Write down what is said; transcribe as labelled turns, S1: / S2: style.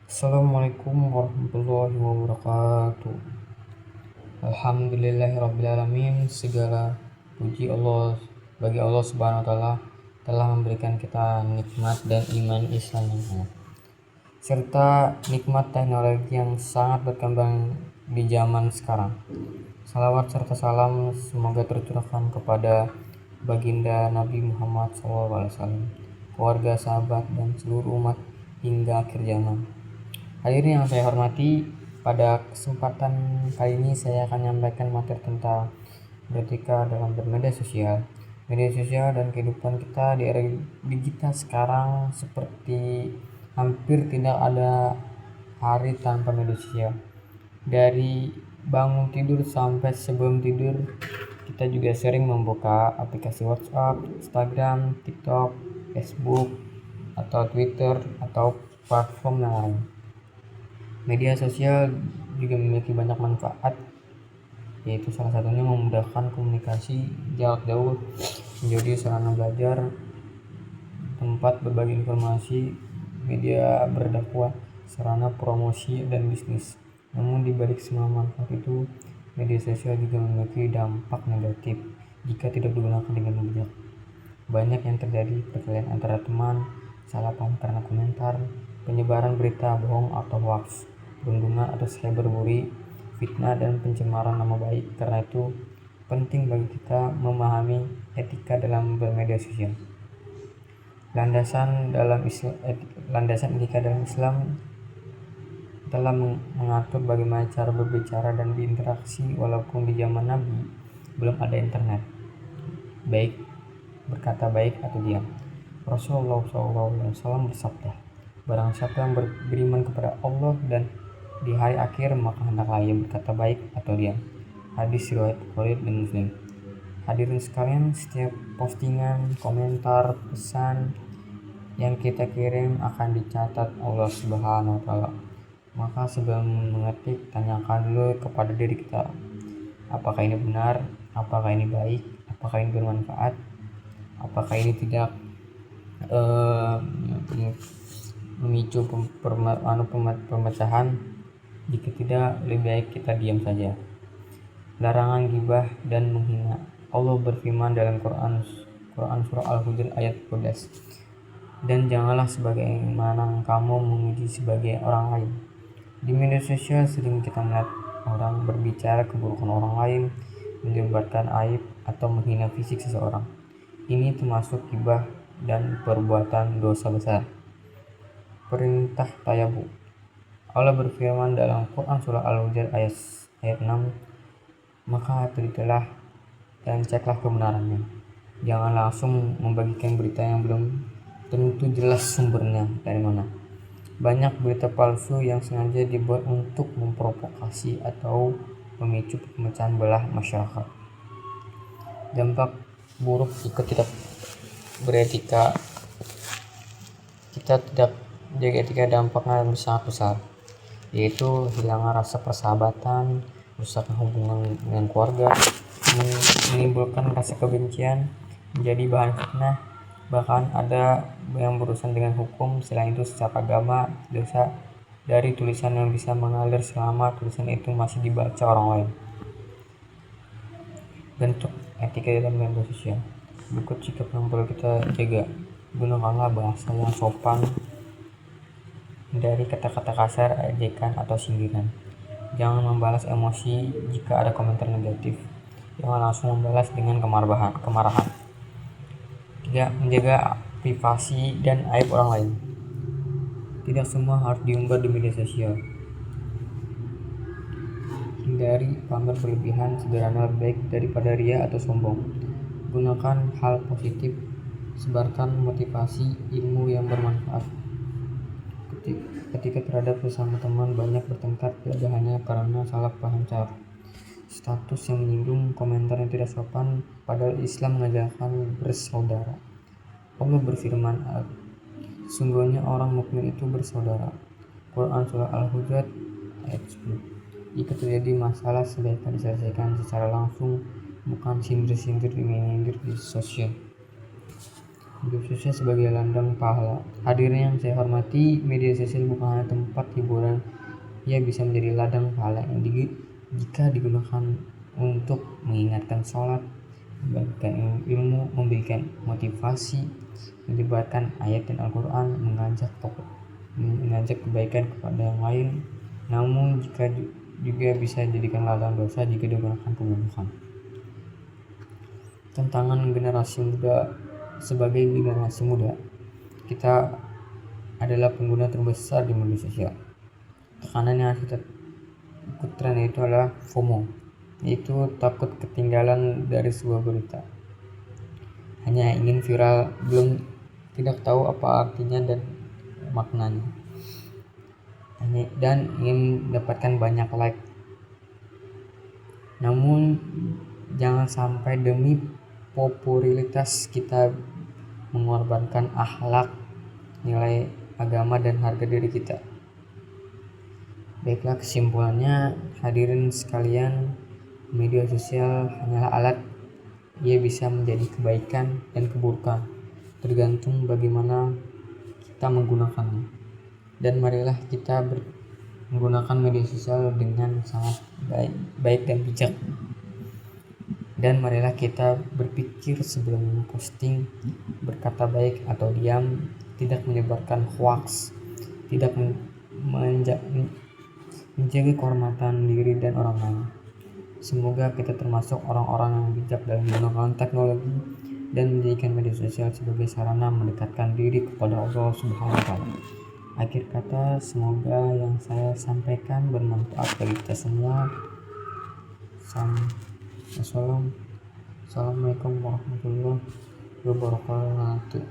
S1: Assalamualaikum warahmatullahi wabarakatuh. Alhamdulillahirrabbilalamin. Segala puji Allah bagi Allah Subhanahu wa taala telah memberikan kita nikmat dan iman Islam yang hangat, serta nikmat teknologi yang sangat berkembang di zaman sekarang. Salawat serta salam semoga tercurahkan kepada baginda Nabi Muhammad SAW, keluarga, sahabat, dan seluruh umat hingga akhir zaman. Hadirin yang saya hormati, pada kesempatan kali ini saya akan menyampaikan materi tentang beretika dalam bermedia sosial. Media sosial dan kehidupan kita di era digital sekarang seperti hampir tidak ada hari tanpa media sosial. Dari bangun tidur sampai sebelum tidur, kita juga sering membuka aplikasi WhatsApp, Instagram, TikTok, Facebook, atau Twitter, atau platform yang lain. Media sosial juga memiliki banyak manfaat, yaitu salah satunya memudahkan komunikasi jarak jauh, menjadi sarana belajar, tempat berbagi informasi, media berdakwah, sarana promosi dan bisnis. Namun di balik semua manfaat itu, media sosial juga memiliki dampak negatif jika tidak digunakan dengan bijak. Banyak yang terjadi perkelahian antara teman, salah paham karena komentar, penyebaran berita bohong atau hoax, perundungan atau cyberbully, fitnah, dan pencemaran nama baik. Karena itu penting bagi kita memahami etika dalam bermedia sosial. Landasan etika dalam Islam telah mengatur bagaimana cara berbicara dan berinteraksi walaupun di zaman Nabi belum ada internet, baik berkata baik atau diam. Rasulullah SAW bersabda, barang siapa yang beriman kepada Allah dan di hari akhir, maka hendaklah ia berkata baik atau diam. Hadis riwayat Bukhari dan Muslim. Hadirin sekalian, setiap postingan, komentar, pesan yang kita kirim akan dicatat Allah Subhanahu wa taala. Maka sebelum mengetik, tanyakan dulu kepada diri kita, apakah ini benar, apakah ini baik, apakah ini bermanfaat, apakah ini tidak memicu pemecahan. Jika tidak, lebih baik kita diam saja. Larangan gibah dan menghina. Allah berfirman dalam Quran surah Al-Hujurat ayat 12, dan janganlah sebagaimana kamu memuji sebagai orang lain. Di media sosial sering kita melihat orang berbicara keburukan orang lain, menyebarkan aib atau menghina fisik seseorang. Ini termasuk gibah dan perbuatan dosa besar. Perintah tayabu. Allah berfirman dalam Quran surah Al-Hujurat ayat 6, maka telitilah dan ceklah kebenarannya. Jangan langsung membagikan berita yang belum tentu jelas sumbernya dari mana. Banyak berita palsu yang sengaja dibuat untuk memprovokasi atau memicu pemecahan belah masyarakat. Dampak buruk jika tidak beretika, kita tidak jaga etika, dampaknya sangat besar, yaitu hilangnya rasa persahabatan, rusaknya hubungan dengan keluarga, menimbulkan rasa kebencian, menjadi bahan fitnah, bahkan ada yang berurusan dengan hukum. Selain itu, secara agama, dosa dari tulisan yang bisa mengalir selama tulisan itu masih dibaca orang lain. Bentuk etika dalam media sosial. Berikut sikap yang perlu kita jaga. Gunakanlah bahasa yang sopan, dari kata-kata kasar, ejekan, atau sindiran. Jangan membalas emosi jika ada komentar negatif. Jangan langsung membalas dengan kemarahan. Tidak menjaga privasi dan aib orang lain. Tidak semua harus diumbar di media sosial. Hindari pamer berlebihan, sederhana lebih baik daripada ria atau sombong. Gunakan hal positif, sebarkan motivasi, ilmu yang bermanfaat. Ketika terhadap sesama teman banyak bertengkar, tidak hanya karena salah paham cara status yang menyinggung, komentar yang tidak sopan, padahal Islam mengajarkan bersaudara. Allah berfirman, sungguhnya orang mukmin itu bersaudara. Quran surah Al-Hujurat ayat 10. Jika terjadi masalah, sebaiknya diselesaikan secara langsung, bukan sindir-sindir, menyindir di sosial. Media sosial sebagai ladang pahala. Hadirin yang saya hormati, media sosial bukan hanya tempat hiburan, ia bisa menjadi ladang pahala yang jika digunakan untuk mengingatkan sholat, membagikan ilmu, memberikan motivasi, menyebarkan ayat dan Al-Quran, mengajak kebaikan kepada yang lain. Namun jika juga bisa dijadikan ladang dosa jika digunakan pembunuhan. Tantangan generasi muda. Sebagai generasi muda, kita adalah pengguna terbesar di media sosial. Tekanan yang harus kita ikut tren itu adalah FOMO, yaitu takut ketinggalan dari sebuah berita. Hanya ingin viral, tidak tahu apa artinya dan maknanya, dan ingin mendapatkan banyak like. Namun jangan sampai demi popularitas kita mengorbankan akhlak, nilai agama dan harga diri kita. Baiklah, kesimpulannya, hadirin sekalian, media sosial hanyalah alat. Ia bisa menjadi kebaikan dan keburukan, tergantung bagaimana kita menggunakannya. Dan marilah kita menggunakan media sosial dengan sangat baik dan bijak. Dan marilah kita berpikir sebelum posting, berkata baik atau diam, tidak menyebarkan hoax, tidak menjaga kehormatan diri dan orang lain. Semoga kita termasuk orang-orang yang bijak dalam menggunakan teknologi dan menjadikan media sosial sebagai sarana mendekatkan diri kepada Allah Subhanahu wa Ta'ala. Akhir kata, semoga yang saya sampaikan bermanfaat bagi kita semua. Assalamualaikum warahmatullahi wabarakatuh.